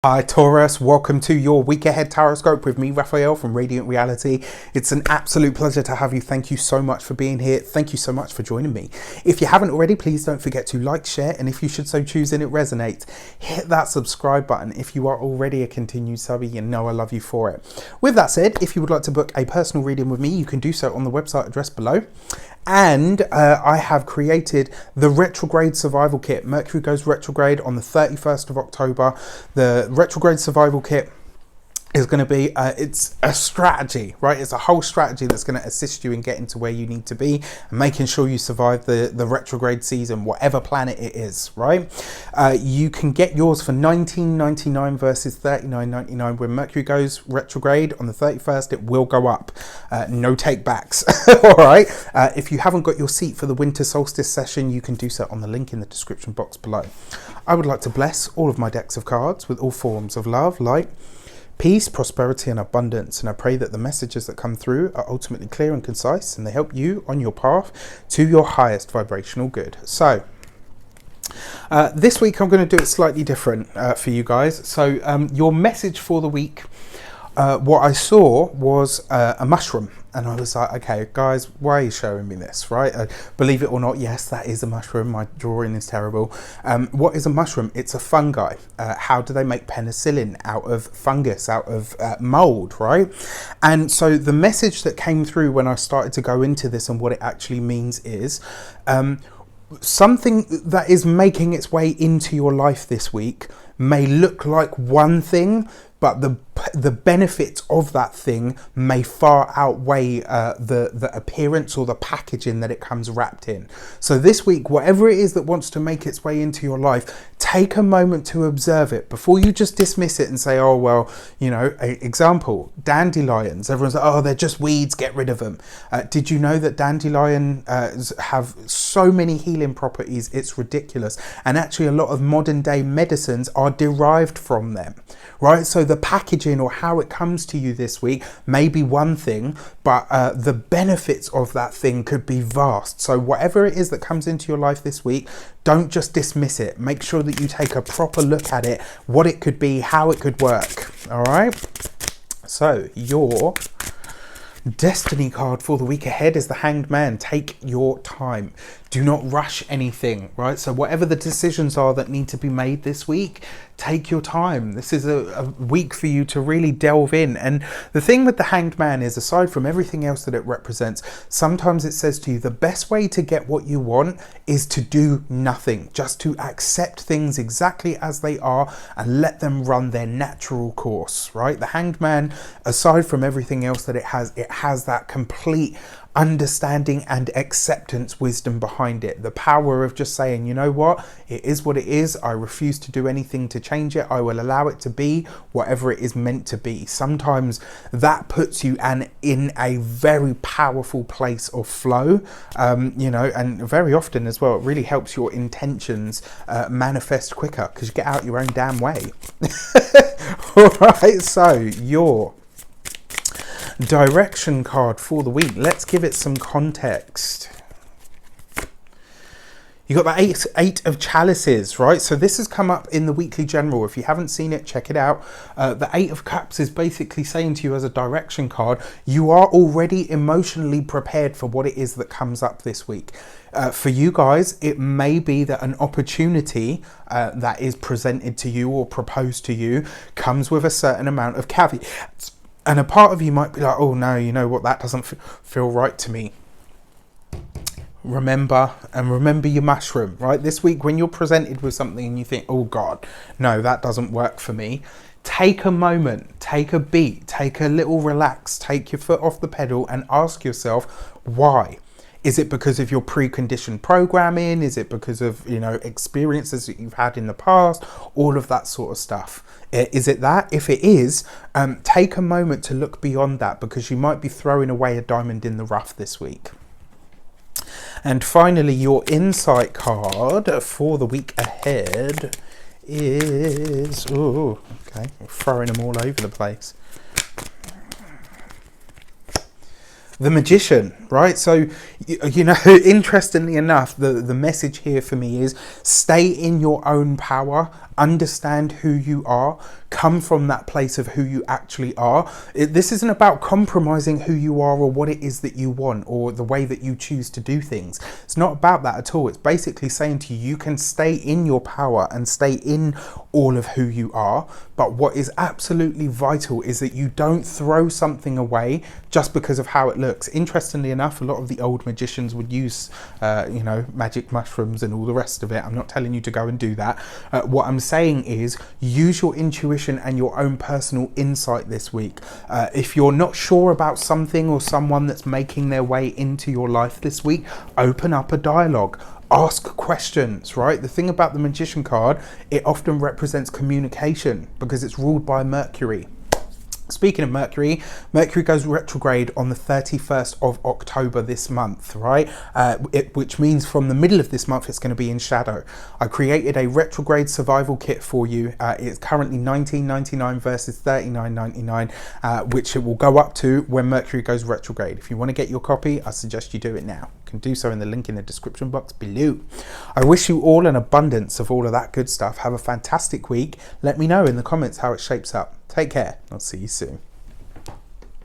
Hi Taurus, welcome to your week ahead tarot with me, Raphael from Reydiant Reality. It's an absolute pleasure to have you. Thank you so much for being here. Thank you so much for joining me. If you haven't already, please don't forget to like, share, and if you should so choose and it resonates, hit that subscribe button. If you are already a continued subby, you know I love you for it. With that said, if you would like to book a personal reading with me, you can do so on the website address below. And I have created the retrograde survival kit. Mercury goes retrograde on the 31st of October. The retrograde survival kit is going to be it's a strategy, right? It's a whole strategy that's going to assist you in getting to where you need to be and making sure you survive the retrograde season, whatever planet it is, right? You can get yours for $19.99 versus $39.99. When Mercury goes retrograde on the 31st, it will go up. No take backs. All right. If you haven't got your seat for the winter solstice session, you can do so on the link in the description box below. I would like to bless all of my decks of cards with all forms of love, light, peace, prosperity and abundance, and I pray that the messages that come through are ultimately clear and concise and they help you on your path to your highest vibrational good. So this week I'm going to do it slightly different for you guys. So your message for the week, what I saw was a mushroom, and I was like, okay guys, why are you showing me this, right? Believe it or not, yes, that is a mushroom. My drawing is terrible. What is a mushroom? It's a fungi. How do they make penicillin? Out of fungus, out of mold, right? And so the message that came through when I started to go into this and what it actually means is something that is making its way into your life this week may look like one thing, but the benefits of that thing may far outweigh the appearance or the packaging that it comes wrapped in. So this week, whatever it is that wants to make its way into your life, take a moment to observe it before you just dismiss it and say, oh, well, you know, example, dandelions. Everyone's like, oh, they're just weeds, get rid of them. Did you know that dandelions have so many healing properties? It's ridiculous. And actually a lot of modern day medicines are derived from them, right? So the packaging or how it comes to you this week may be one thing, but the benefits of that thing could be vast. So whatever it is that comes into your life this week, don't just dismiss it. Make sure that you take a proper look at it, what it could be, how it could work. All right. So your destiny card for the week ahead is the Hanged Man. Take your time. Do not rush anything, right? So whatever the decisions are that need to be made this week, take your time. This is a week for you to really delve in. And the thing with the Hanged Man is, aside from everything else that it represents, sometimes it says to you, the best way to get what you want is to do nothing, just to accept things exactly as they are and let them run their natural course, right? The Hanged Man, aside from everything else that it has that complete understanding and acceptance wisdom behind it. The power of just saying, you know what, it is what it is. I refuse to do anything to change it. I will allow it to be whatever it is meant to be. Sometimes that puts you in a very powerful place of flow, you know, and very often as well, it really helps your intentions manifest quicker because you get out your own damn way. All right, so your direction card for the week. Let's give it some context. You got the eight of chalices, right? So this has come up in the weekly general. If you haven't seen it, check it out. The 8 of cups is basically saying to you as a direction card, you are already emotionally prepared for what it is that comes up this week. For you guys, it may be that an opportunity that is presented to you or proposed to you comes with a certain amount of caveats. And a part of you might be like, oh no, you know what, that doesn't feel right to me. Remember your mushroom, right? This week when you're presented with something and you think, oh God, no, that doesn't work for me. Take a moment, take a beat, take a little relax, take your foot off the pedal and ask yourself, why? Is it because of your preconditioned programming? Is it because of, you know, experiences that you've had in the past? All of that sort of stuff. Is it that? If it is, take a moment to look beyond that, because you might be throwing away a diamond in the rough this week. And finally, your insight card for the week ahead is, oh, okay, I'm throwing them all over the place. The Magician, right? So, you know, interestingly enough, the message here for me is stay in your own power, understand who you are, come from that place of who you actually are. This isn't about compromising who you are or what it is that you want or the way that you choose to do things. It's not about that at all. It's basically saying to you, you can stay in your power and stay in all of who you are. But what is absolutely vital is that you don't throw something away just because of how it looks. Interestingly enough, a lot of the old magicians would use, magic mushrooms and all the rest of it. I'm not telling you to go and do that. What I'm saying is use your intuition and your own personal insight this week. If you're not sure about something or someone that's making their way into your life this week, open up a dialogue. Ask questions, right? The thing about the Magician card, it often represents communication because it's ruled by Mercury. Speaking of Mercury, Mercury goes retrograde on the 31st of October this month, right? Which means from the middle of this month, it's going to be in shadow. I created a retrograde survival kit for you. It's currently $19.99 versus $39.99, which it will go up to when Mercury goes retrograde. If you want to get your copy, I suggest you do it now. You can do so in the link in the description box below. I wish you all an abundance of all of that good stuff. Have a fantastic week. Let me know in the comments how it shapes up. Take care. I'll see you soon.